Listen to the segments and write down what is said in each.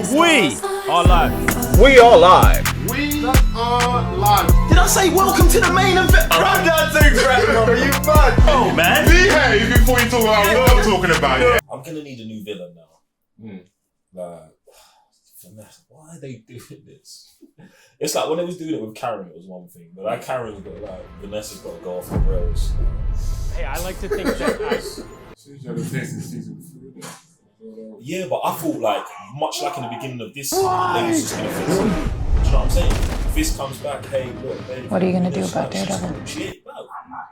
We are live. We are live. We are live. Did I say welcome to the main event? I'm not too crap, brother. You mad? Oh, man. Behave before you talk about what I'm talking about, yeah? I'm gonna need a new villain now. Like, Vanessa, why are they doing this? It's like when they was doing it with Karen, it was one thing, but like Karen's got like Vanessa's got to go off the rails. Hey, I like to think that Yeah, but I thought like much like in the beginning of this, they was just gonna fix it. Do you know what I'm saying? Fisk comes back, hey, look, baby. What are you gonna do about Daredevil? She ain't got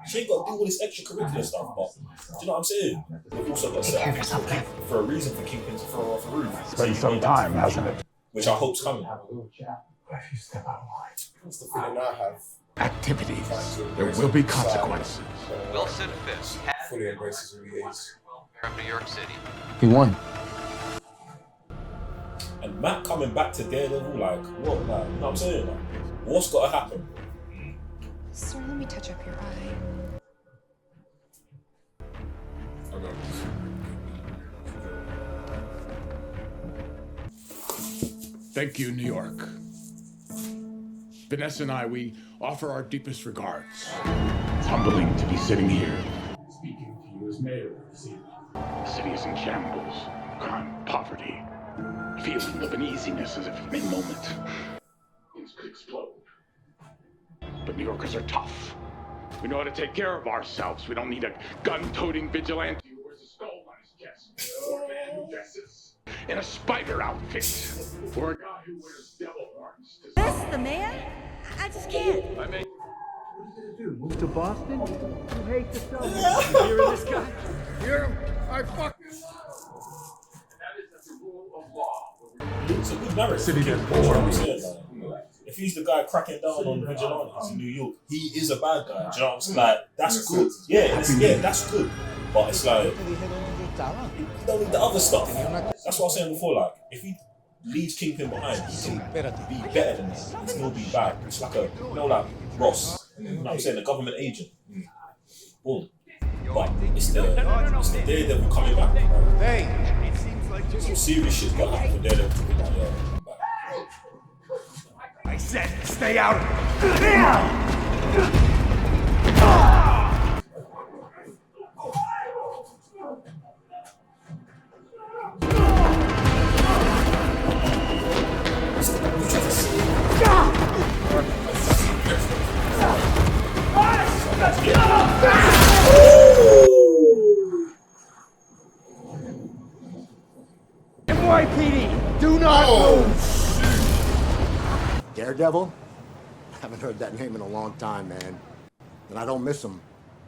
to do all this extracurricular stuff, but do you know what I'm saying? We've also got set up for a reason for Kingpin to throw her off the roof. It's been some time, hasn't it? Which I hope's coming. If you step out of line. That's the feeling I have. Activities. There will be consequences. Wilson Fisk, Fully embraces who he is. of New York City. He won. And Matt coming back to Daredevil, like, what, like, you know what I'm saying? Like, what's got to happen? Sir, let me touch up your eye. I got Thank you, New York. Vanessa and I, we offer our deepest regards. It's humbling to be sitting here, speaking to you as mayor of the city. The city is in shambles. Crime, poverty, feeling of uneasiness as if at any moment things could explode. But New Yorkers are tough. We know how to take care of ourselves. We don't need a gun-toting vigilante who wears a skull on his chest, or a man who dresses in a spider outfit, or a guy who wears devil horns. This the man? I just can't. I mean, What are you gonna do? Move to Boston? You hate to sell me. You hearing this guy? Hear him? I fucking that is the rule of law. It's a good narrative. City You know that what I'm saying? Like, if he's the guy cracking down on vigilantes in New York, he is a bad guy. Do you know what I'm saying? Like, that's good. Yeah, that's good. But it's like, you don't need the other stuff. That's what I was saying before. Like, if he leaves Kingpin behind, he can be better than this. He can still be bad. It's like a, you know, like Ross. You know what I'm saying? A government agent. Boom. But it's the Daredevil coming back. Hey, it seems like Some serious shit's got to happen for Daredevil to be like, yo, I'm back. I said, stay out of it. NYPD, do not move. Daredevil? Haven't heard that name in a long time, man. And I don't miss him.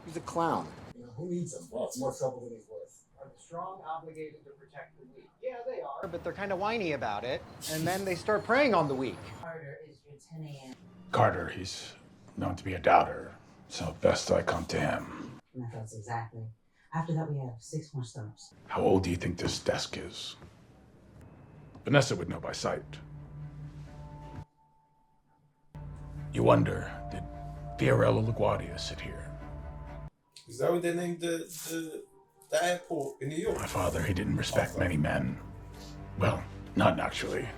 He's a clown. Who needs him? Well, it's more trouble than he's worth. Are the strong obligated to protect the weak? Yeah, they are, but they're kind of whiny about it. And then they start preying on the weak. Carter is your 10 a.m. Carter, he's known to be a doubter, so best I come to him. That's exactly. After that, we have 6 more stops. How old do you think this desk is? Vanessa would know by sight. You wonder, did Fiorello LaGuardia sit here? Is that what they named the airport in New York? My father, he didn't respect many men. Well, none actually.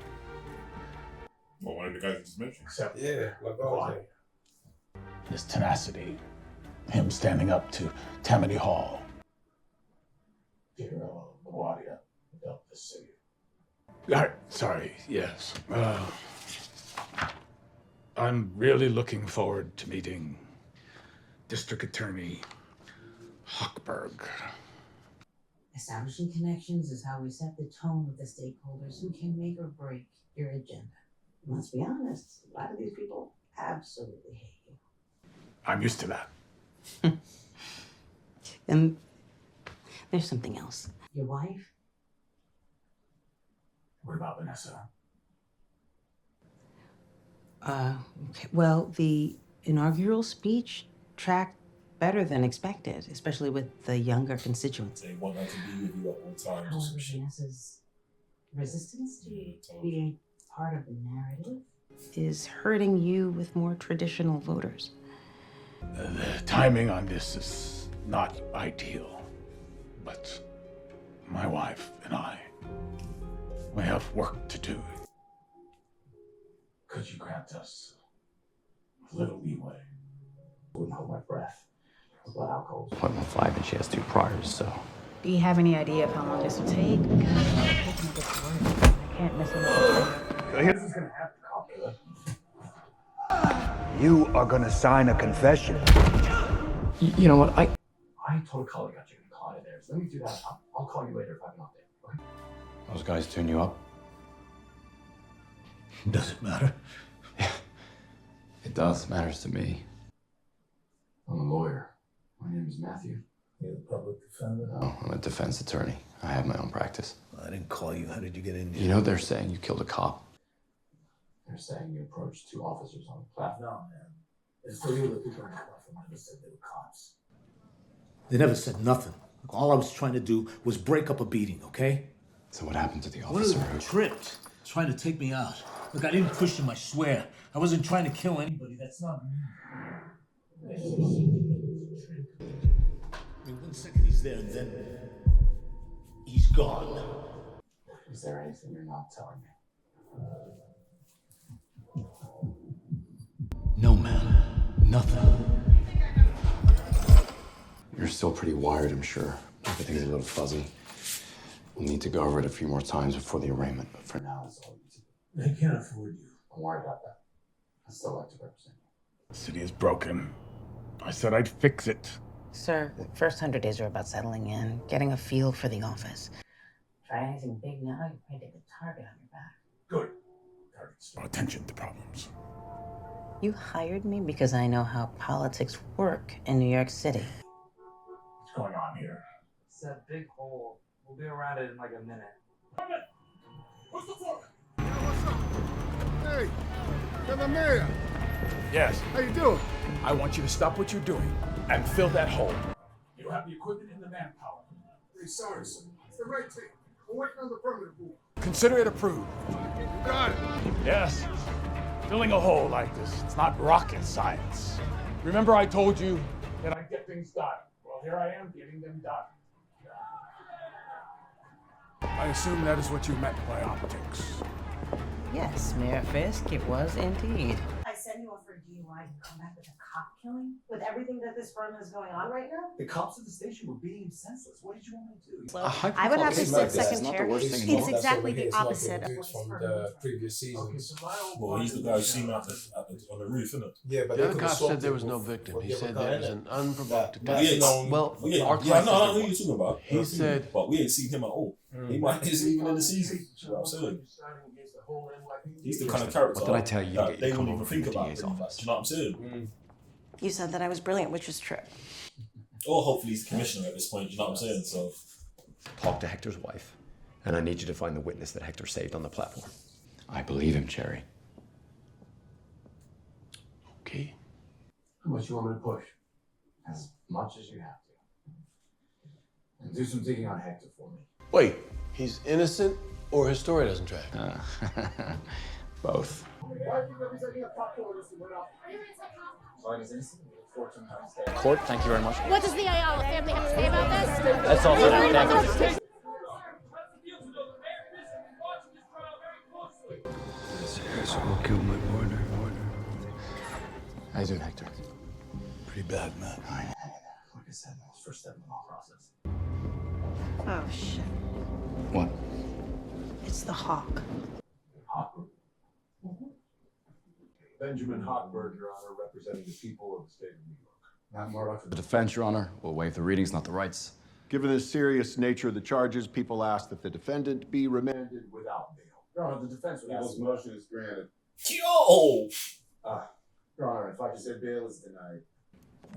Well, one of the guys you just mentioned. Except LaGuardia. His tenacity, him standing up to Tammany Hall. Fiorello LaGuardia built the city. Sorry, yes. I'm really looking forward to meeting District Attorney Hochberg. Establishing connections is how we set the tone with the stakeholders who can make or break your agenda. Let's be honest, a lot of these people absolutely hate you. I'm used to that. And there's something else. Your wife? What about Vanessa? Okay. Well, the inaugural speech tracked better than expected, especially with the younger constituents. They want her to be with you at all times. However, Vanessa's resistance to being part of the narrative is hurting you with more traditional voters. The timing on this is not ideal, but my wife and I, We have work to do. Could you grant us a little leeway? Wouldn't hold my breath. Blood alcohol. Appointment 5 and she has 2 priors, so. Do you have any idea of how long this will take? I can't miss another. This is gonna happen, cop. You are gonna sign a confession. You know what? I told a colleague got you in caught in there. So let me do that. I'll call you later if I have an update. Okay? Those guys tune you up? Does it matter? Yeah. It does. Matters to me. I'm a lawyer. My name is Matthew. You're the public defender. No, I'm a defense attorney. I have my own practice. I didn't call you. How did you get in here? You know they're saying you killed a cop. They're saying you approached 2 officers on the platform. No, man. It's for you that people on the platform never said they were cops. They never said nothing. Look, all I was trying to do was break up a beating, okay? So what happened to the One officer of them tripped, trying to take me out. Look, I didn't push him, I swear. I wasn't trying to kill anybody. That's not me. I mean, 1 second he's there and then he's gone. Is there anything you're not telling me? No, man. Nothing. You're still pretty wired, I'm sure. Everything's a little fuzzy. We'll need to go over it a few more times before the arraignment, but for now, it's all you need to do. They can't afford you. Don't worry about that. I still like to represent you. The city is broken. I said I'd fix it. Sir, the first 100 days are about settling in, getting a feel for the office. Try anything big now, you're going to get a target on your back. Good. Targets draw attention to problems. You hired me because I know how politics work in New York City. What's going on here? It's that big hole. We'll be around it in like a minute. What's the fuck? Hey, you're the mayor. Yes. How you doing? I want you to stop what you're doing and fill that hole. You have the equipment and the manpower. Hey, sorry, sir. It's the right thing. We're waiting on the permit board. Consider it approved. You got it. Yes. Filling a hole like this, it's not rocket science. Remember I told you that I'd get things done. Well, here I am getting them done. I assume that is what you meant by optics. Yes, Mayor Fisk, it was indeed. I send you off for DUI and come back with a cop killing? With everything that this firm is going on right now? The cops at the station were beating him senseless. What did you want me to do? I would have to sit second chair. It's exactly the opposite of from the previous seasons. Well, he's the guy who seen him on the roof, isn't it? Yeah, but The other cop said there was no victim. He said there was an unprovoked attack. Well, I know who you're talking about. He said, but we ain't seen him at all. He might be even in the season. You know what I'm saying? He's the kind of character. What did I tell you? That they wouldn't even think about. Do you know what I'm saying? You said that I was brilliant, which was true. Or hopefully he's the commissioner at this point. You know what I'm saying? So Talk to Hector's wife, and I need you to find the witness that Hector saved on the platform. I believe him, Cherry. okay. How much you want me to push? As much as you have to. And do some digging on Hector for me. Wait, he's innocent or his story doesn't track? Both. Court, thank you very much. What does the Ayala family have to say about this? That's all for now. Thank you. This will kill my partner. How you doing, Hector? Pretty bad, man. Like I said, that was first step in the law process. Oh, shit. What? It's the Hawk. Hawk? Benjamin Hochberg, Your Honor, representing the people of the state of New York. Matt Murdock for the defense, Your Honor. We'll waive the readings, not the rights. Given the serious nature of the charges, people ask that the defendant be remanded Without bail. Your Honor, the defense would ask. People's motion is granted. yo, Your Honor, if I said bail is denied.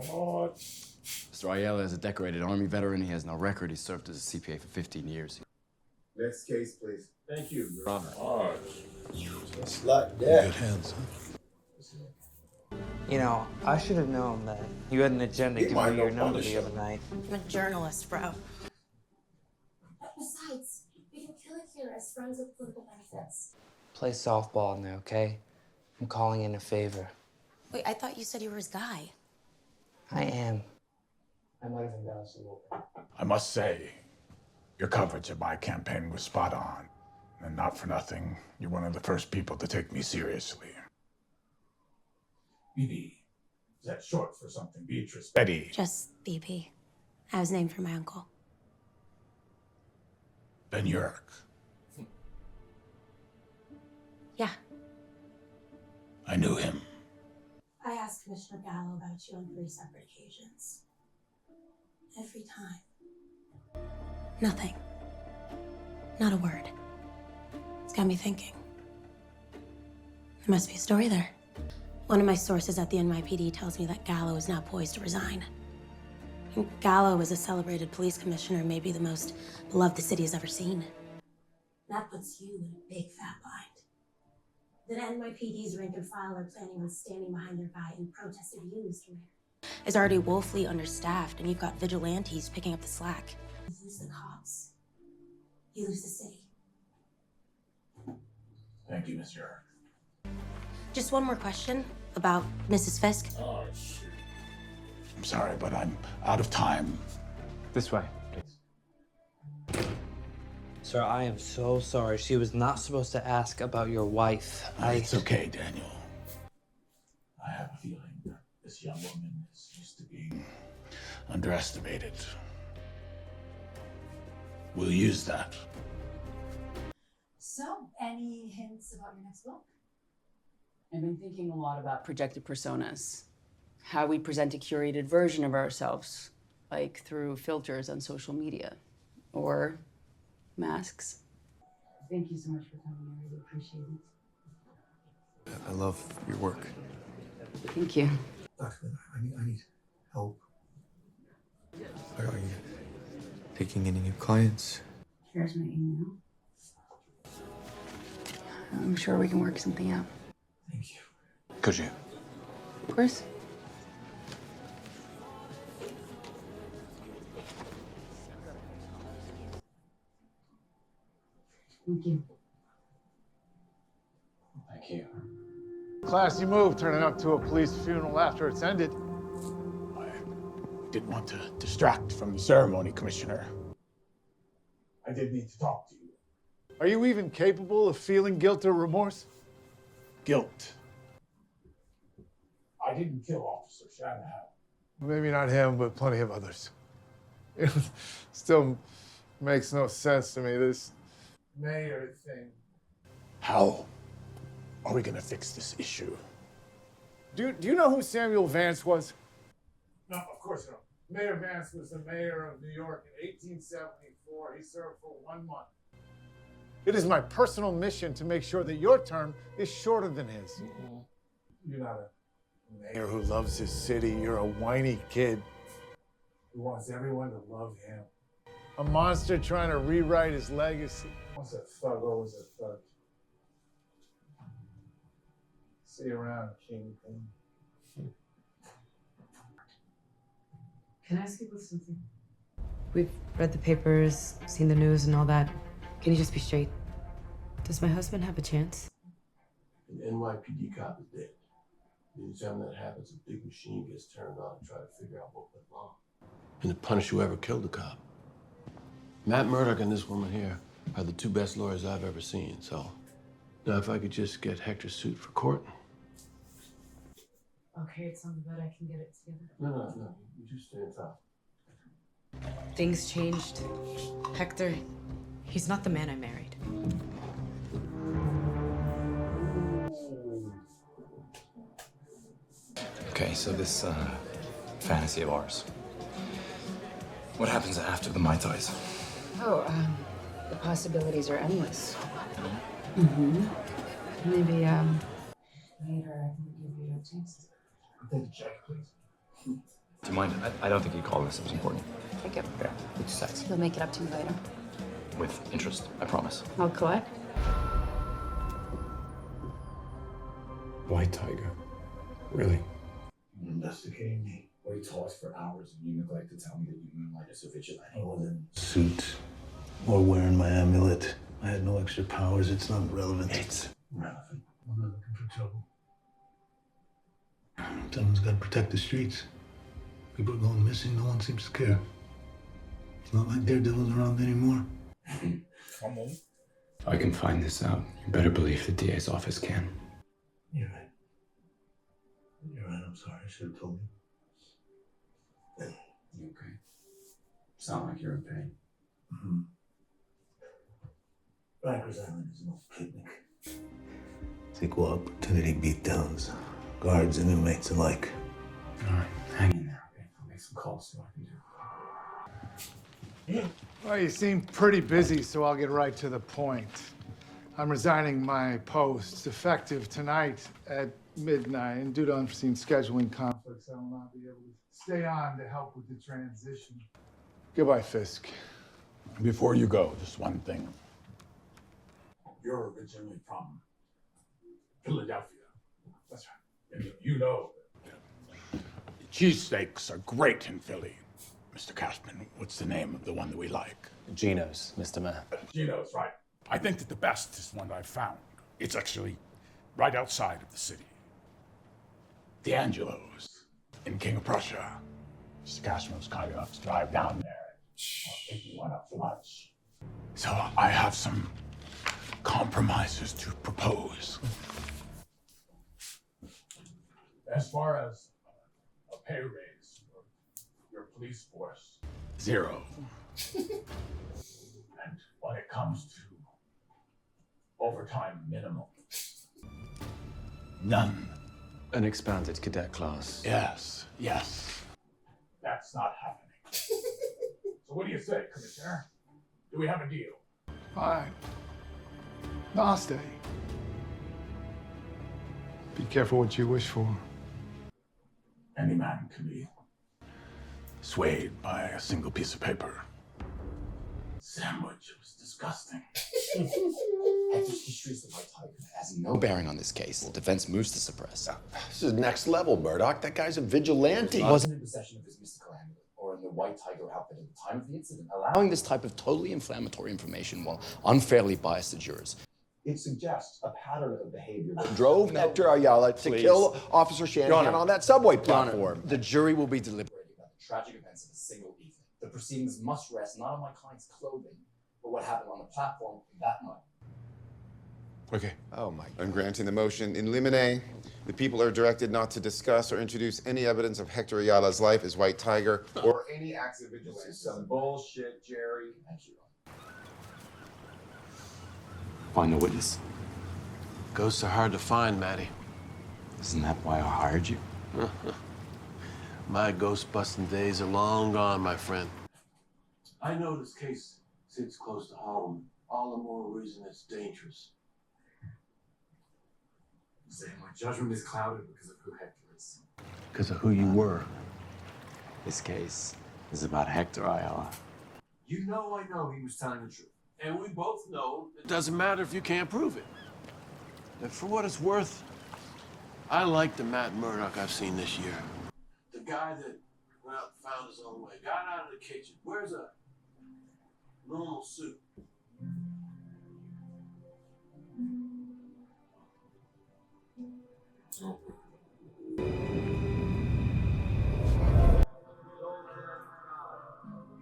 What? Mr. Ayala is a decorated Army veteran. He has no record. He served as a CPA for 15 years. Next case, please. Thank you, Your Honor. It's like Good that. hands, huh? You know, I should have known that you had an agenda He giving might me your know number Punisher. the other night. I'm a journalist, bro. Besides, we can kill it here as friends with political benefits. Play softball now, okay? I'm calling in a favor. Wait, I thought you said you were his guy. I am. I might have embarrassed a little bit. I must say, your coverage of my campaign was spot on. And not for nothing, you're one of the first people to take me seriously. BB. Is that short for something? Beatrice? Betty? Just BP. I was named for my uncle. Ben Urich. Yeah. I knew him. I asked Commissioner Gallo about you on 3 separate occasions. Every time. Nothing. Not a word. It's got me thinking. There must be a story there. One of my sources at the NYPD tells me that Gallo is now poised to resign. And Gallo is a celebrated police commissioner, maybe the most beloved the city has ever seen. That puts you in a big fat bind. Then NYPD's rank and file are planning on standing behind their guy in protest of you, Mr. Mayor. Is already woefully understaffed, and you've got vigilantes picking up the slack. You lose the cops. You lose the city. Thank you, Miss Urich. Just one more question about Mrs. Fisk. Oh, shoot. I'm sorry, but I'm out of time. This way, please. Sir, I am so sorry. She was not supposed to ask about your wife. It's okay, Daniel. I have a feeling that this young woman is used to being underestimated. We'll use that. So, any hints about your next book? I've been thinking a lot about projected personas. How we present a curated version of ourselves, like through filters on social media. Or masks. Thank you so much for coming. I really appreciate it. I love your work. Thank you. Doctor, I need help. Are you taking any new clients? Here's my email. I'm sure we can work something out. Thank you. Could you? Of course. Thank you. Thank you. Classy move, turning up to a police funeral after it's ended. I didn't want to distract from the ceremony, Commissioner. I did need to talk to you. Are you even capable of feeling guilt or remorse? Guilt. I didn't kill Officer Shanahan. Maybe not him, but plenty of others. It still makes no sense to me, this mayor thing. How are we gonna fix this issue? Do you know who Samuel Vance was? No, of course not. Mayor Vance was the mayor of New York in 1874. He served for 1 month. It is my personal mission to make sure that your term is shorter than his. Mm-hmm. You're not a mayor who loves his city. You're a whiny kid who wants everyone to love him. A monster trying to rewrite his legacy. Once a thug, always a thug. See you around, Kingpin. Can I ask you about something? We've read the papers, seen the news and all that. Can you just be straight? Does my husband have a chance? An NYPD cop is dead. Anytime that happens, a big machine gets turned on to try to figure out what went wrong. And to punish whoever killed the cop. Matt Murdock and this woman here are the 2 best lawyers I've ever seen, so now if I could just get Hector sued for court. Okay, it's on the bed. I can get it together. No. You just stay on top. Things changed. Hector, he's not the man I married. Okay, so this fantasy of ours. What happens after the Mai Tais? Oh, the possibilities are endless. Mm-hmm. Maybe, later I can give you a taste. Take a check, please. Do you mind? I don't think you'd call this. It was important. Take it. Yeah, it's sex. You'll make it up to me later. With interest, I promise. I'll collect. White Tiger? Really? You're investigating me. We talked for hours and you neglect to tell me that you moonlight as a vigilante. I wasn't in suit or wearing my amulet. I had no extra powers. It's not relevant. It's relevant. I'm not looking for trouble. Someone's got to protect the streets. People are going missing. No one seems to care. It's not like Daredevil's around anymore. Come on. If I can find this out, you better believe the DA's office can. You're right. You're right. I'm sorry. I should have told you. You okay? Sound like you're in pain. Mm-hmm. Rikers Island is no picnic. It's equal opportunity beatdowns. Guards and inmates alike. All right, hang in there, okay? I'll make some calls, see what I can do. Well, you seem pretty busy, so I'll get right to the point. I'm resigning my post, effective tonight at midnight, and due to unforeseen scheduling conflicts, I will not be able to stay on to help with the transition. Goodbye, Fisk. Before you go, just one thing. You're originally from Philadelphia. That's right. And you know. Cheesesteaks are great in Philly. Mr. Cashman, what's the name of the one that we like? Geno's, Mr. Matt. Geno's, right. I think that the best is one I've found. It's actually right outside of the city. The Angelos in King of Prussia. Mr. Cashman was kind enough to drive down there. I'll pick you one up for lunch. So I have some compromises to propose. As far as a pay raise for your police force, 0. And when it comes to overtime minimum, none. An expanded cadet class. Yes. That's not happening. So what do you say, Commissioner? Do we have a deal? fine. I'll stay. Be careful what you wish for. Any man can be swayed by a single piece of paper. Sandwich was disgusting. Hector's history as the White Tiger has no bearing on this case. The defense moves to suppress. This is next level, Murdock. That guy's a vigilante. He wasn't in possession of his mystical amulet or in the White Tiger outfit at the time of the incident. Allowing this type of totally inflammatory information will unfairly bias the jurors. It suggests a pattern of behavior that Drove Hector Ayala to kill Officer Shanahan on that subway platform. The jury will be deliberating about the tragic events of a single evening. The proceedings must rest not on my client's clothing, but what happened on the platform that night. Okay. Oh my God. I'm granting the motion in limine. The people are directed not to discuss or introduce any evidence of Hector Ayala's life as White Tiger or any acts of vigilance. This is some bullshit, Jerry. Thank you. Find the witness. Ghosts are hard to find, Matty. Isn't that why I hired you? My ghost-busting days are long gone, my friend. I know this case sits close to home. All the more reason it's dangerous. I'm saying my judgment is clouded because of who Hector is. Because of who you were. This case is about Hector Ayala. You know I know he was telling the truth. And we both know it doesn't matter if you can't prove it. And for what it's worth, I like the Matt Murdock I've seen this year. The guy that went out and found his own way, got out of the kitchen, wears a normal suit.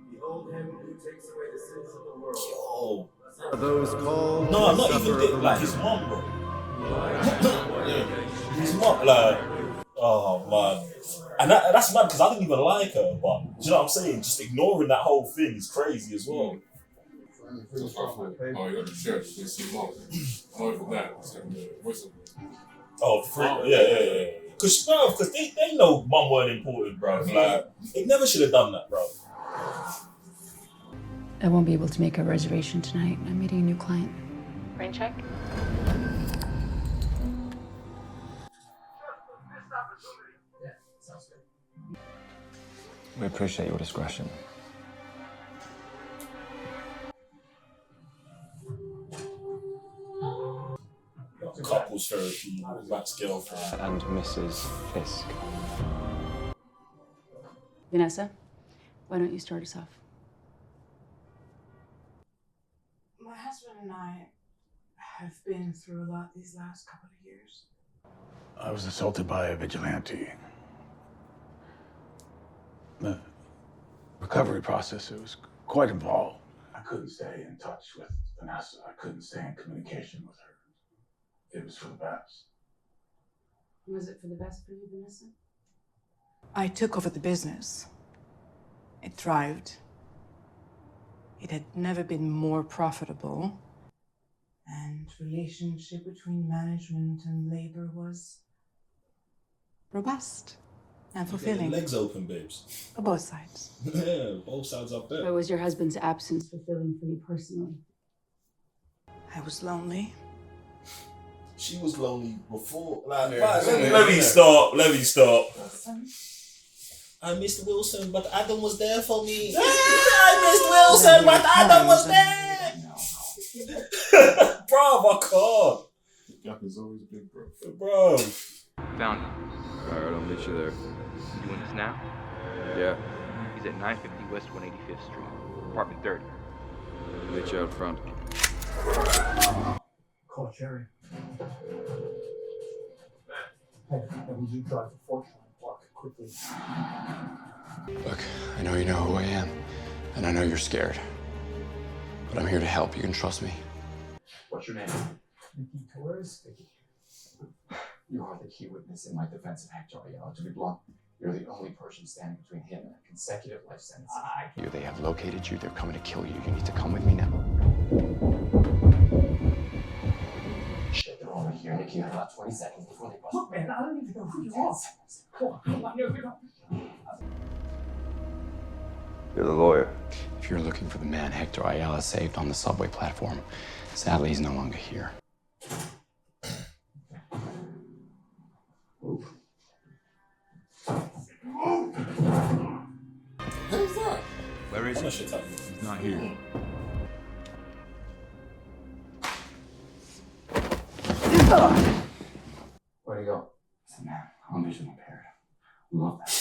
Behold him who takes away the sins of the world. Yo. Are those called? No, not even dick, like his mom, bro. His mom, like, oh man. And that's mad because I didn't even like her, but do you know what I'm saying? Just ignoring that whole thing is crazy as well. Oh, you got the sheriff, you see mom. Oh, even that. Whistle. Oh, yeah. Because they know mum weren't important, bro. Like, they never should have done that, bro. I won't be able to make a reservation tonight. I'm meeting a new client. Rain check? Yeah, sounds good. We appreciate your discretion. Couples therapy, Matt's girlfriend. And Mrs. Fisk. Vanessa, why don't you start us off? My husband and I have been through a lot these last couple of years. I was assaulted by a vigilante. The recovery process, it was quite involved. I couldn't stay in touch with Vanessa, I couldn't stay in communication with her. It was for the best. Was it for the best for you, Vanessa? I took over the business. It thrived. It had never been more profitable. And relationship between management and labor was robust and fulfilling. Legs open, babes. For both sides. Yeah, both sides up there. But was your husband's absence fulfilling for you personally? I was lonely. She was lonely before. Like, Yeah, let me stop. I missed Wilson, but Adam was there for me. I missed Wilson, but Adam was there. Bro, I can't. Gap is always big, bro. Bro. Found him. Alright, I'll meet you there. You doing this now? Yeah, He's at 950 West 185th Street, apartment 30. I'll meet you out front. Call Jerry. Hey, we do drive to Fortune Park quickly. Look, I know you know who I am, and I know you're scared. But I'm here to help. You can trust me. What's your name? Mickey Torres. Vicky. You are the key witness in my defense of Hector Ayala. To be blunt, you're the only person standing between him and a consecutive life sentence. They have located you. They're coming to kill you. You need to come with me now. Shit, they're over here. Nick, you have about 20 seconds before they bust. Look, man, I don't even know who you are. Come on, no, you don't. You're the lawyer. If you're looking for the man Hector Ayala saved on the subway platform, sadly, he's no longer here. Who's that? Where is he? He's He's not here. Where'd he go? It's a man. I'm vision impaired. Love that.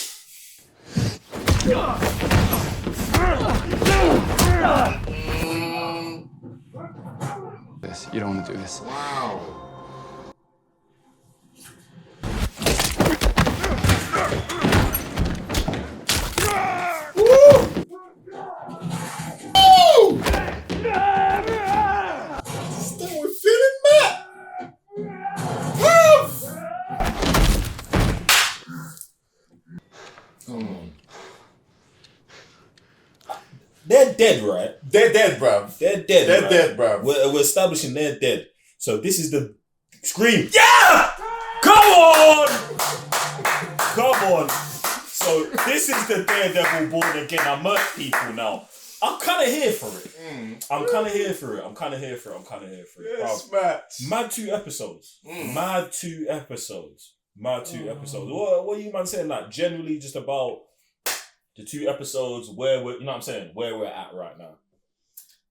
This. You don't want to do this. Wow. Still we're feeling Matt. Come on. They're dead, right? They're dead, bruv. They're dead. They're right? dead, bruv. We're establishing they're dead. So this is the scream. Yeah! Come on! Come on. So this is the Daredevil born again. I murder people now. I'm kind of here for it. I'm kind of here for it. Yes, Bro, Matt. Mad 2 episodes. Mad 2 episodes. What are you man saying? Like generally just about the 2 episodes where we're, you know what I'm saying, where we're at right now.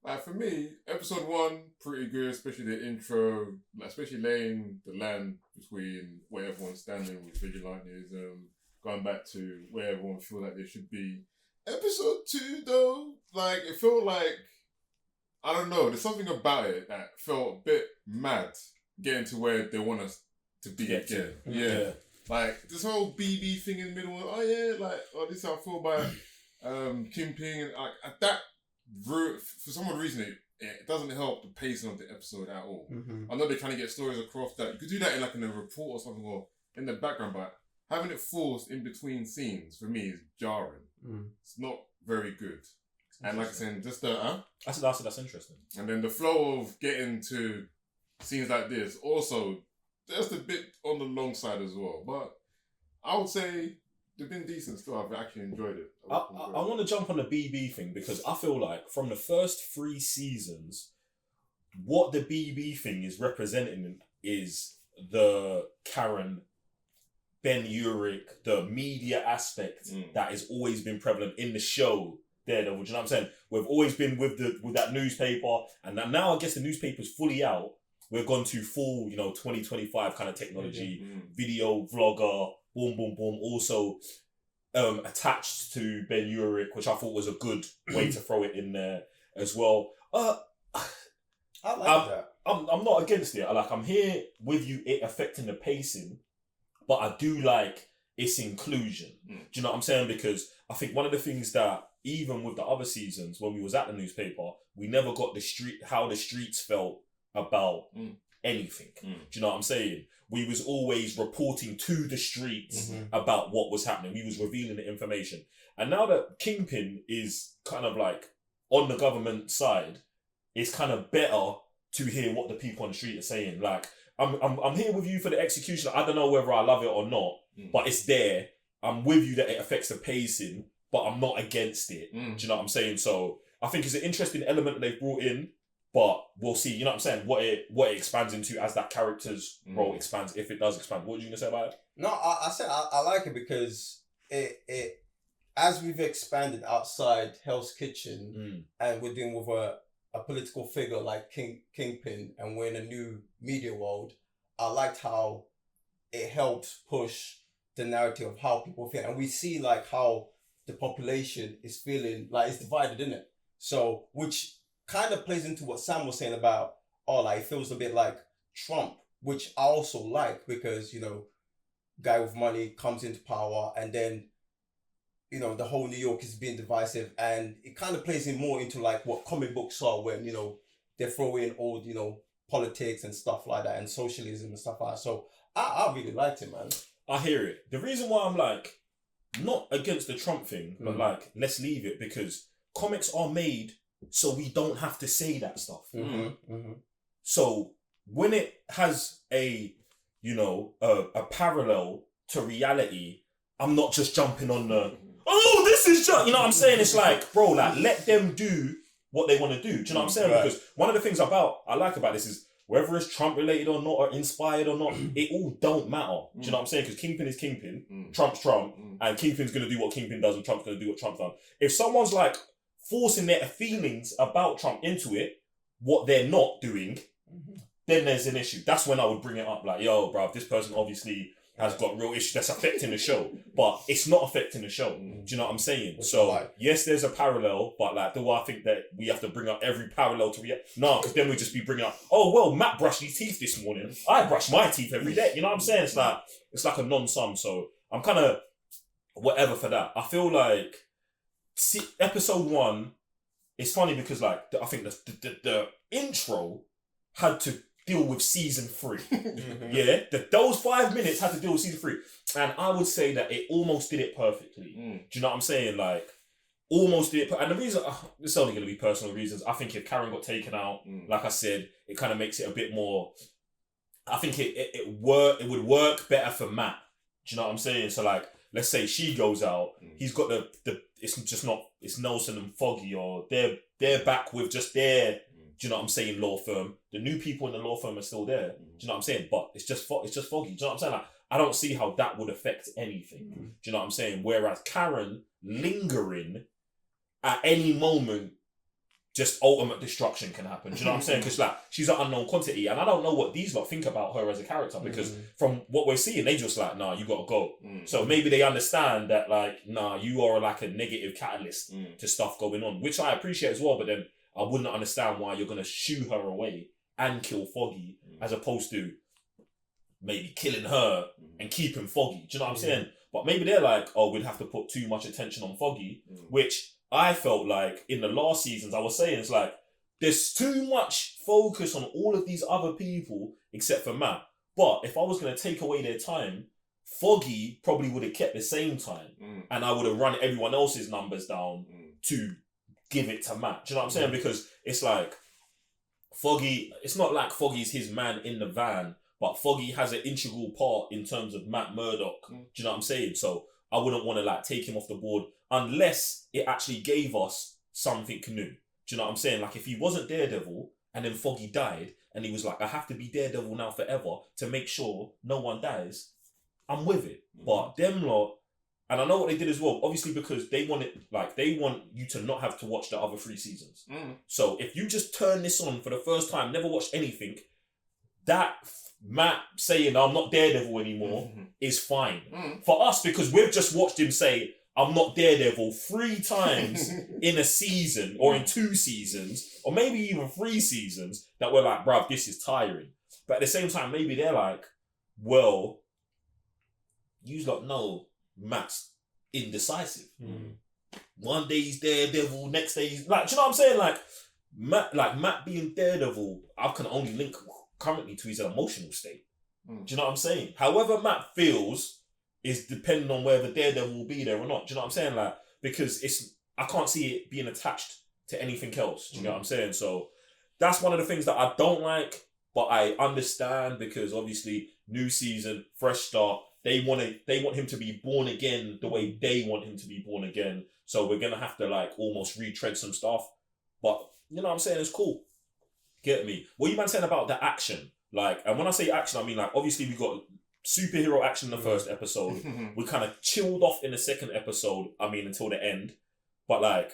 Like for me, episode 1, pretty good, especially the intro, like especially laying the land between where everyone's standing with vigilantism, going back to where everyone feel like they should be. Episode 2 though, like it felt like, I don't know, there's something about it that felt a bit mad getting to where they want us to be again. Yeah. Like this whole BB thing in the middle, oh yeah, like, oh this is how I feel about Kingpin, and like that for some odd reason it doesn't help the pacing of the episode at all. I know they're trying to get stories across that you could do that in like in a report or something or in the background, but having it forced in between scenes for me is jarring. It's not very good. And like I said, just the that's interesting. And then the flow of getting to scenes like this also just a bit on the long side as well. But I would say they've been decent still. I've actually enjoyed it. I want to jump on the BB thing because I feel like from the first 3 seasons, what the BB thing is representing is the Karen, Ben Urich, the media aspect that has always been prevalent in the show. Daredevil, do you know what I'm saying? We've always been with that newspaper, and now I guess the newspaper's fully out. We've gone to full, 2025 kind of technology, video vlogger, boom, boom, boom. Also attached to Ben Urich, which I thought was a good way to throw it in there as well. I like that. I'm not against it. I'm here with you, it affecting the pacing, but I do like its inclusion. Do you know what I'm saying? Because I think one of the things that even with the other seasons, when we was at the newspaper, we never got how the streets felt about anything. Do you know what I'm saying? We was always reporting to the streets about what was happening. We was revealing the information. And now that Kingpin is kind of like on the government side, it's kind of better to hear what the people on the street are saying. Like, I'm here with you for the execution. I don't know whether I love it or not, but it's there. I'm with you that it affects the pacing, but I'm not against it. Do you know what I'm saying? So I think it's an interesting element that they've brought in, but we'll see. You know what I'm saying? What it expands into as that character's role expands, if it does expand. What are you gonna say about it? No, I said I like it because it as we've expanded outside Hell's Kitchen and we're dealing with a political figure like Kingpin, and we're in a new media world. I liked how it helps push the narrative of how people feel, and we see like how the population is feeling, like it's divided, isn't it? So, which kind of plays into what Sam was saying about, like it feels a bit like Trump, which I also like because, you know, guy with money comes into power, and then, you know, the whole New York is being divisive, and it kind of plays in more into like what comic books are when, you know, they throw in old, you know, politics and stuff like that and socialism and stuff like that. So I really liked it, man. I hear it. The reason why I'm like not against the Trump thing, but like let's leave it, because comics are made so we don't have to say that stuff. So when it has a, you know, a parallel to reality, I'm not just jumping on the this is just, you know what I'm saying? It's like, bro, like let them do what they want to do. Do you know what I'm saying? Right. Because one of the things I like about this is whether it's Trump related or not, or inspired or not, it all don't matter. Do you know what I'm saying? Because Kingpin is Kingpin, Trump's Trump, and Kingpin's going to do what Kingpin does, and Trump's going to do what Trump's done. If someone's like forcing their feelings about Trump into it, what they're not doing, then there's an issue. That's when I would bring it up. Like, yo, bro, this person obviously has got real issues that's affecting the show, but it's not affecting the show. Do you know what I'm saying? So yes, there's a parallel, but like, do I think that we have to bring up every parallel to react? No, because then we just be bringing up, oh well, Matt brushed his teeth this morning. I brush my teeth every day. You know what I'm saying? It's like a non-sum. So I'm kind of whatever for that. I feel like episode 1 is funny because like I think the intro had to deal with season 3. Yeah, those 5 minutes had to deal with season 3, and I would say that it almost did it perfectly. Do you know what I'm saying? Like, almost did it. And the reason, it's only going to be personal reasons. I think if Karen got taken out, like I said, it kind of makes it a bit more. I think it would work better for Matt. Do you know what I'm saying? So like, let's say she goes out, he's got the it's just not, it's Nelson and Foggy, or they're back with just their, do you know what I'm saying, law firm. The new people in the law firm are still there. Do you know what I'm saying? But it's just Foggy. Do you know what I'm saying? Like, I don't see how that would affect anything. Do you know what I'm saying? Whereas Karen lingering at any moment, just ultimate destruction can happen. Do you know what I'm saying? Because like, she's an unknown quantity, and I don't know what these lot think about her as a character, because from what we're seeing, they just like, nah, you gotta go. So maybe they understand that like, nah, you are like a negative catalyst to stuff going on, which I appreciate as well. But then I wouldn't understand why you're gonna shoo her away and kill Foggy, as opposed to maybe killing her and keeping Foggy. Do you know what I'm saying? But maybe they're like, oh, we'd have to put too much attention on Foggy, which I felt like in the last seasons, I was saying, it's like, there's too much focus on all of these other people except for Matt. But if I was going to take away their time, Foggy probably would have kept the same time, and I would have run everyone else's numbers down to give it to Matt. Do you know what I'm saying? Because it's like, Foggy, it's not like Foggy's his man in the van, but Foggy has an integral part in terms of Matt Murdock. Do you know what I'm saying? So I wouldn't want to like take him off the board unless it actually gave us something new. Do you know what I'm saying? Like if he wasn't Daredevil and then Foggy died and he was like, I have to be Daredevil now forever to make sure no one dies, I'm with it. But them lot, and I know what they did as well, obviously because they want you to not have to watch the other 3 seasons. So if you just turn this on for the first time, never watched anything, that Matt saying I'm not Daredevil anymore is fine. For us, because we've just watched him say I'm not Daredevil 3 times in a season, or in 2 seasons, or maybe even 3 seasons, that we're like, bruv, this is tiring. But at the same time, maybe they're like, well, you lot know Matt's indecisive. one day he's Daredevil, next day he's like, do you know what I'm saying? Matt being Daredevil, I can only link currently to his emotional state. Do you know what I'm saying? However Matt feels is depending on whether Daredevil will be there or not. Do you know what I'm saying? Like, because I can't see it being attached to anything else. Do you know what I'm saying? So that's one of the things that I don't like, but I understand because obviously new season, fresh start. They want him to be born again the way they want him to be born again. So we're gonna have to like almost retread some stuff. But you know what I'm saying? It's cool. Get me? What you man saying about the action? Like, and when I say action, I mean like obviously we got superhero action in the first episode. We kind of chilled off in the second episode. I mean until the end. But like,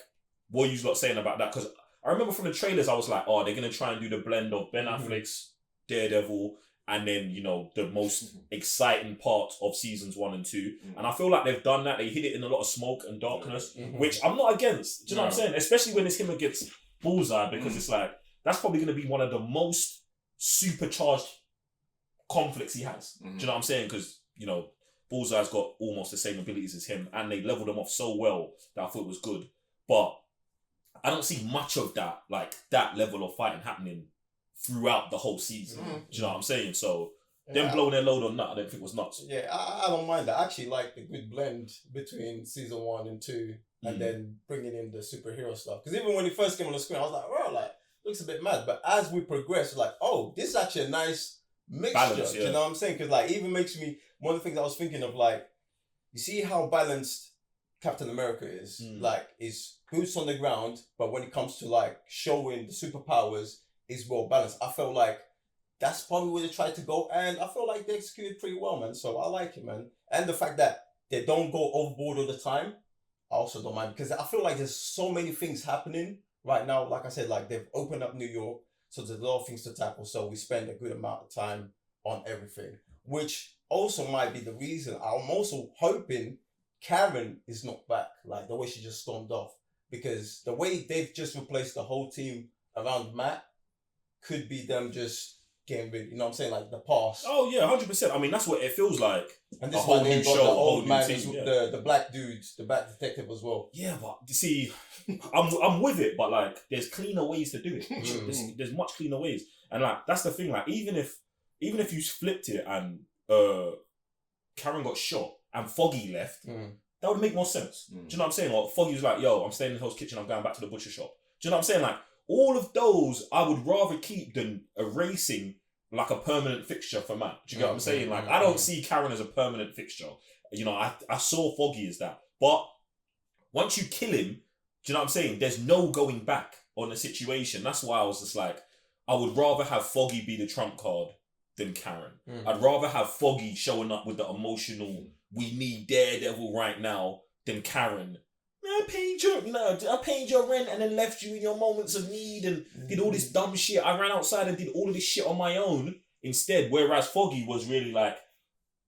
what are you lot saying about that? Because I remember from the trailers, I was like, oh, they're gonna try and do the blend of Ben Affleck's Daredevil. And then, you know, the most exciting part of seasons 1 and 2. And I feel like they've done that. They hit it in a lot of smoke and darkness, which I'm not against. Do you know what I'm saying? Especially when it's him against Bullseye, because it's like, that's probably going to be one of the most supercharged conflicts he has. Do you know what I'm saying? Because, you know, Bullseye's got almost the same abilities as him, and they leveled him off so well that I thought it was good. But I don't see much of that, like, that level of fighting happening throughout the whole season. Do you know what I'm saying? So them blowing their load on that, I don't think was nuts. Yeah, I don't mind that. I actually like the good blend between season 1 and 2 and then bringing in the superhero stuff. Because even when he first came on the screen, I was like, well, like, looks a bit mad. But as we progress, like, oh, this is actually a nice mixture. Balance, Do you know what I'm saying? Because like, even makes me, one of the things I was thinking of, like, you see how balanced Captain America is? Like, is boots on the ground, but when it comes to like showing the superpowers, is well balanced. I felt like that's probably where they tried to go, and I feel like they executed pretty well, man. So I like it, man. And the fact that they don't go overboard all the time, I also don't mind, because I feel like there's so many things happening right now. Like I said, like they've opened up New York, so there's a lot of things to tackle. So we spend a good amount of time on everything, which also might be the reason. I'm also hoping Karen is not back, like the way she just stormed off, because the way they've just replaced the whole team around Matt could be them just getting rid, you know what I'm saying, like the past. Oh yeah, 100%. I mean, that's what it feels like. And a this whole one new they got show, the a whole old new man, team. Yeah. the black dude, the black detective as well. Yeah, but you see, I'm with it, but like, there's cleaner ways to do it. There's much cleaner ways, and like that's the thing. Like even if you flipped it and Karen got shot and Foggy left, that would make more sense. Do you know what I'm saying? Or Foggy was like, "Yo, I'm staying in Hell's Kitchen. I'm going back to the butcher shop." Do you know what I'm saying? Like all of those, I would rather keep than erasing like a permanent fixture for Matt. Do you get what I'm saying? Like I don't see Karen as a permanent fixture. You know, I saw Foggy as that, but once you kill him, do you know what I'm saying? There's no going back on the situation. That's why I was just like, I would rather have Foggy be the trump card than Karen. I'd rather have Foggy showing up with the emotional, we need Daredevil right now, than Karen. I paid your rent and then left you in your moments of need and did all this dumb shit. I ran outside and did all of this shit on my own instead. Whereas Foggy was really like,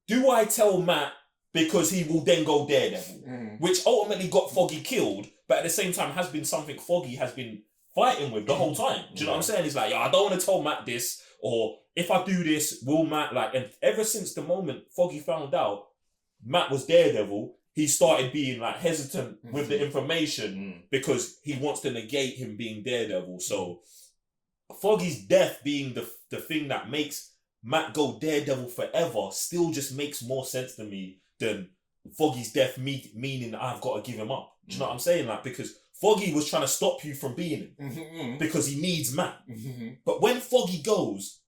do I tell Matt because he will then go Daredevil? Which ultimately got Foggy killed, but at the same time has been something Foggy has been fighting with the whole time. Do you know what I'm saying? He's like, yo, I don't want to tell Matt this, or if I do this, will Matt like, and ever since the moment Foggy found out Matt was Daredevil, he started being like hesitant with the information because he wants to negate him being Daredevil. So Foggy's death being the thing that makes Matt go Daredevil forever still just makes more sense to me than Foggy's death meaning I've got to give him up. Do you know what I'm saying? Like, because Foggy was trying to stop you from being him because he needs Matt. But when Foggy goes,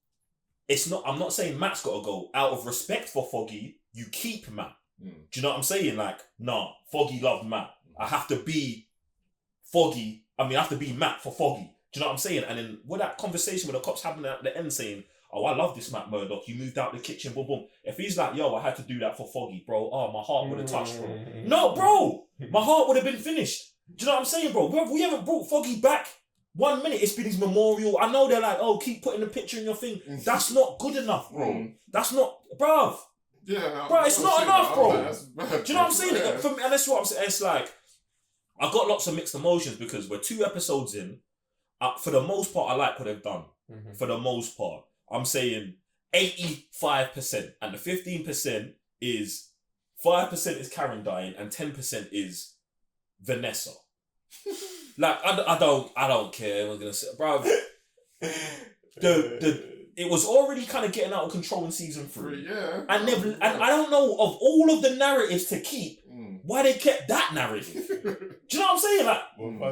I'm not saying Matt's got to go. Out of respect for Foggy, you keep Matt. Do you know what I'm saying? Like, nah, Foggy loved Matt. I have to be Foggy. I have to be Matt for Foggy. Do you know what I'm saying? And then with that conversation with the cops happening at the end saying, oh, I love this Matt Murdock. You moved out the kitchen, boom, boom. If he's like, yo, I had to do that for Foggy, bro. Oh, my heart would have touched, bro. No, bro. My heart would have been finished. Do you know what I'm saying, bro? We haven't brought Foggy back 1 minute. It's been his memorial. I know they're like, oh, keep putting the picture in your thing. That's not good enough, bro. That's not, bruv. Yeah, bro, it's not enough, bro. Do you know what I'm saying? Yeah. For me, and that's what I'm saying. It's like, I got lots of mixed emotions because we're 2 episodes in. For the most part, I like what they've done. For the most part, I'm saying 85%, and the 15% is 5% is Karen dying, and 10% is Vanessa. Like I don't care. I'm gonna say, bro. It was already kind of getting out of control in season 3. Yeah. And I don't know of all of the narratives to keep, why they kept that narrative. Do you know what I'm saying? Like,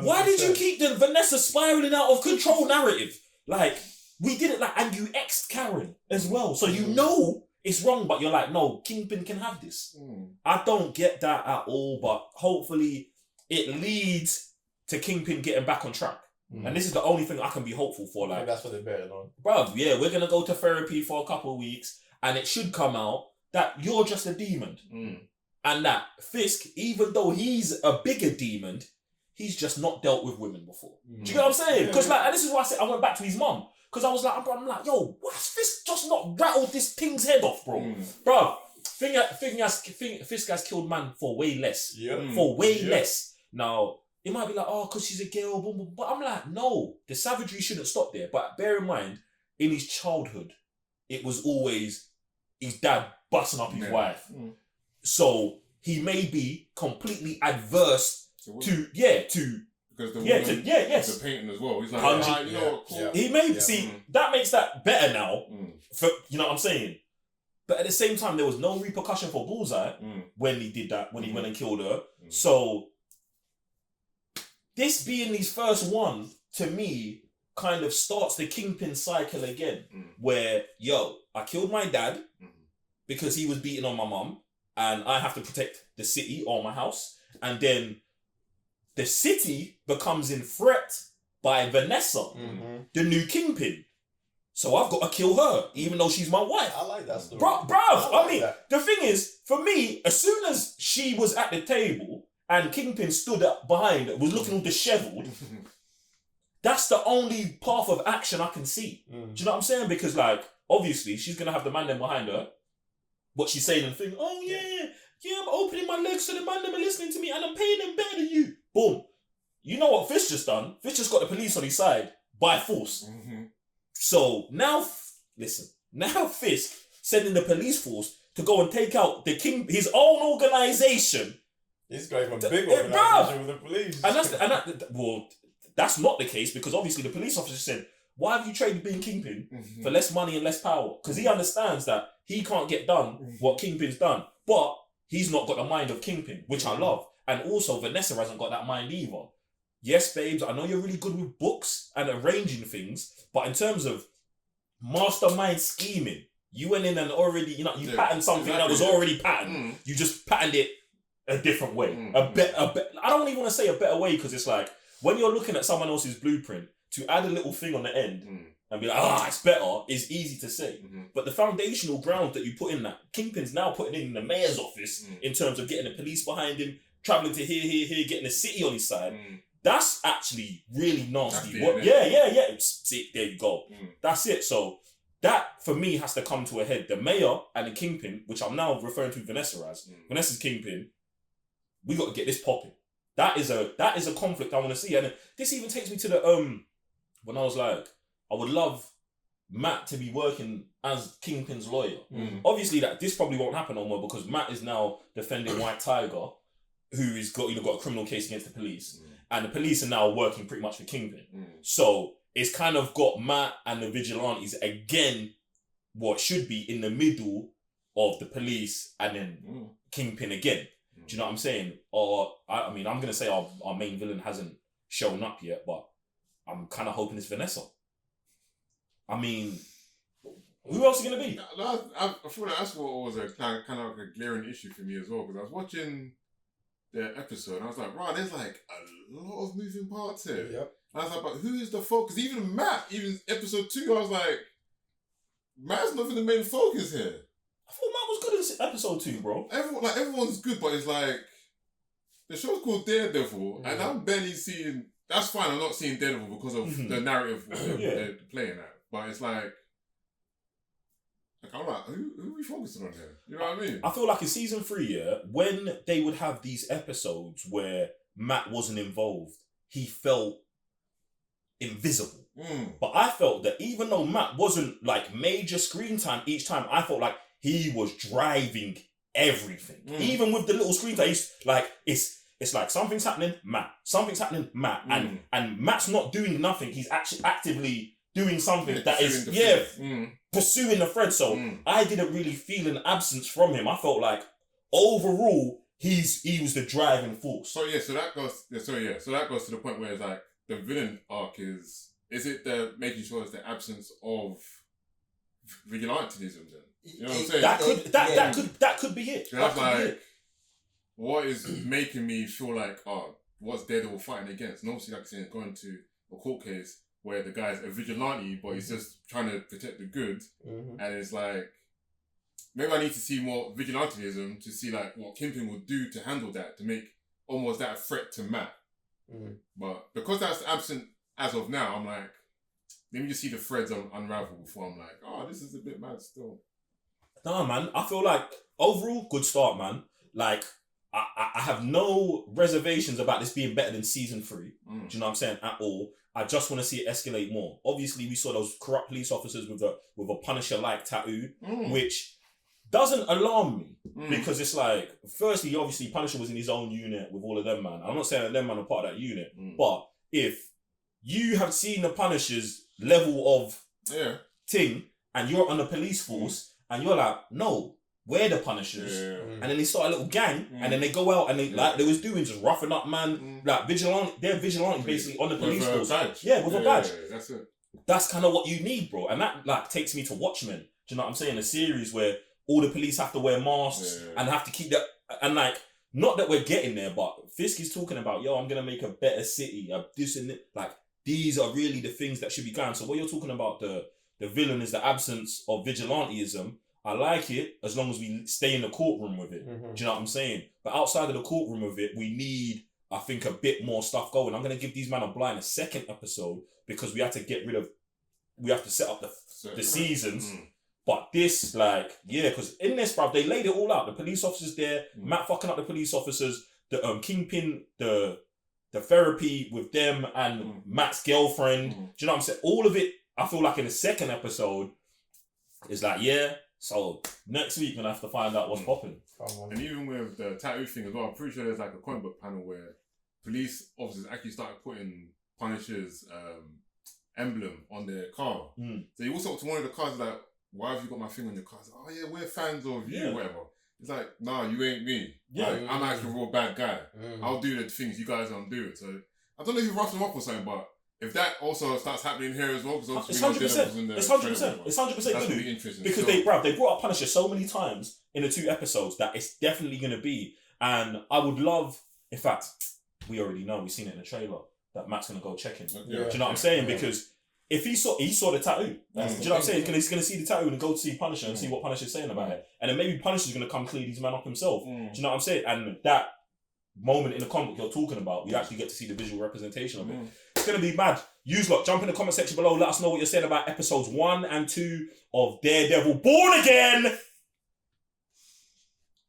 why did you keep the Vanessa spiraling out of control narrative? Like, we did it like, and you exed Karen as well. So you know it's wrong, but you're like, no, Kingpin can have this. I don't get that at all, but hopefully it leads to Kingpin getting back on track. And this is the only thing I can be hopeful for. Like, that's what they're betting on. Bruv, yeah, we're gonna go to therapy for a couple of weeks, and it should come out that you're just a demon. And that Fisk, even though he's a bigger demon, he's just not dealt with women before. Do you get what I'm saying? Because like, and this is why I said I went back to his mum. Because I was like, I'm like, yo, why's Fisk just not rattled this thing's head off, bro? Bruv, Fisk has killed man for way less. For way less. Now, it might be like, oh, because she's a girl, boom, boom. But I'm like, no, the savagery shouldn't stop there. But bear in mind, in his childhood, it was always his dad busting up his wife. So he may be completely adverse to because the woman, the painting as well. He's like, you know what, cool. He may see that makes that better now. For you know what I'm saying. But at the same time, there was no repercussion for Bullseye when he did that, when he went and killed her. So this being his first one, to me, kind of starts the Kingpin cycle again. Where, yo, I killed my dad because he was beating on my mum, and I have to protect the city or my house. And then the city becomes in threat by Vanessa, the new Kingpin. So I've got to kill her, even though she's my wife. I like that story. Bruv, I mean, the thing is, for me, as soon as she was at the table and Kingpin stood up behind, was looking all disheveled, that's the only path of action I can see. Do you know what I'm saying? Because, like, obviously, she's going to have the man them behind her. What she's saying and thinking, oh, yeah, I'm opening my legs so the man them are listening to me and I'm paying them better than you. Boom. You know what Fisk just done? Fisk just got the police on his side by force. So now, listen, now Fisk sending the police force to go and take out the king, his own organization. He's got even big organization with the police. Well, that's not the case because obviously the police officer said, why have you traded being Kingpin for less money and less power? Because he understands that he can't get done what Kingpin's done. But he's not got the mind of Kingpin, which I love. And also, Vanessa hasn't got that mind either. Yes, babes, I know you're really good with books and arranging things, but in terms of mastermind scheming, you went in and already, you patterned something that was already patterned. You just patterned it a different way. I don't even want to say a better way because it's like, when you're looking at someone else's blueprint, to add a little thing on the end and be like, it's better, is easy to say. But the foundational ground that you put in that, Kingpin's now putting in the mayor's office in terms of getting the police behind him, travelling to here, getting the city on his side. That's actually really nasty. Yeah. See, there you go. That's it. So that, for me, has to come to a head. The mayor and the Kingpin, which I'm now referring to Vanessa as, Vanessa's Kingpin, we got to get this popping. That is a conflict I want to see. And this even takes me to the, when I was like, I would love Matt to be working as Kingpin's lawyer. Obviously, this probably won't happen no more because Matt is now defending White Tiger, who has got a criminal case against the police. And the police are now working pretty much for Kingpin. So it's kind of got Matt and the vigilantes again, what should be in the middle of the police and then Kingpin again. Do you know what I'm saying? Or, I mean, I'm going to say our main villain hasn't shown up yet, but I'm kind of hoping it's Vanessa. I mean, who else is going to be? I feel like that's what was a kind of like a glaring issue for me as well, because I was watching the episode and I was like, right, there's like a lot of moving parts here. Yep. And I was like, but who is the focus? Even Matt, even episode 2, I was like, Matt's not the main focus here. I thought Matt was good in episode 2, bro. Everyone's good, but it's like, the show's called Daredevil, and I'm barely seeing. That's fine. I'm not seeing Daredevil because of the narrative they're playing at. But it's like I'm like, who are we focusing on here? You know what I mean? I feel like in season 3, when they would have these episodes where Matt wasn't involved, he felt invisible. But I felt that even though Matt wasn't like major screen time each time, I felt like he was driving everything. Even with the little screen time, it's it's like something's happening, Matt. Something's happening, Matt. And Matt's not doing nothing. He's actually actively doing something that is pursuing the thread. So I didn't really feel an absence from him. I felt like overall he was the driving force. So that goes to the point where it's like the villain arc is it the making sure it's the absence of vigilantism then? You know what I'm saying? That could be it. That's like what is making me feel like, what's Daredevil fighting against? And obviously, like I said, going to a court case where the guy's a vigilante, but he's just trying to protect the good. And it's like, maybe I need to see more vigilantism to see like what Kingpin will do to handle that, to make almost that a threat to Matt. But because that's absent as of now, I'm like, let me just see the threads unravel before I'm like, this is a bit mad still. Nah, man, I feel like overall, good start, man. Like, I have no reservations about this being better than season 3. Do you know what I'm saying? At all. I just want to see it escalate more. Obviously, we saw those corrupt police officers with a Punisher-like tattoo, which doesn't alarm me because it's like, firstly, obviously, Punisher was in his own unit with all of them, man. I'm not saying that them man are part of that unit, but if you have seen the Punisher's level of thing and you're on the police force and you're like, no, we're the Punishers, and then they start a little gang, and then they go out and they like they was doing just roughing up, man, like vigilante. They're vigilantes basically on the police force. With a badge. That's it. That's kind of what you need, bro, and that like takes me to Watchmen. Do you know what I'm saying? A series where all the police have to wear masks and have to keep that, and like not that we're getting there, but Fisk is talking about, I'm gonna make a better city. This and it. Like these are really the things that should be going. So what you're talking about, the villain is the absence of vigilantism. I like it as long as we stay in the courtroom with it. Do you know what I'm saying? But outside of the courtroom with it, we need, I think, a bit more stuff going. I'm going to give these man a blind a second episode because we have to set up the seasons. But this, like, because in this, bruv, they laid it all out. The police officers there, Matt fucking up the police officers, the Kingpin, the therapy with them and Matt's girlfriend. Do you know what I'm saying? All of it, I feel like in the second episode, is like, so next week we're gonna have to find out what's popping. And even with the tattoo thing as well, I'm pretty sure there's like a comic book panel where police officers actually started putting Punisher's emblem on their car. So you also up to one of the cars like, why have you got my thing on your car? Like, we're fans of you, whatever. It's like, nah, you ain't me. Like, I'm actually a real bad guy. I'll do the things you guys don't do. So I don't know if you roughed them up or something, but if that also starts happening here as well, because it's 100%. It's 100%. It's 100%. That's gonna be interesting because they brought up Punisher so many times in the 2 episodes that it's definitely gonna be. And I would love, in fact, we already know, we've seen it in the trailer that Matt's gonna go check him. Do you know what I'm saying? Because if he saw the tattoo, do you know what I'm saying? He's gonna see the tattoo and go to see Punisher and see what Punisher's saying about it, and then maybe Punisher's gonna come clear these men up himself. Do you know what I'm saying? And that moment in the comic you're talking about, we actually get to see the visual representation of it. It's gonna be mad. Use lot, jump in the comment section below. Let us know what you're saying about episodes 1 and 2 of Daredevil Born Again.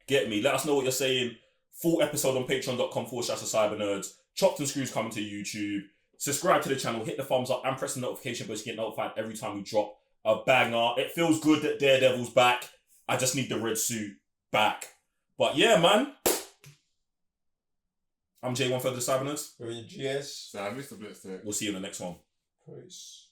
Get me. Let us know what you're saying. Full episode on patreon.com/cybernerds. Chopped and Screws coming to YouTube. Subscribe to the channel, hit the thumbs up, and press the notification bell to get notified every time we drop a banger. It feels good that Daredevil's back. I just need the red suit back. But yeah, man. I'm J1 for the Cybernerds. We're in GS. So I missed the blitz there. We'll see you in the next one. Peace.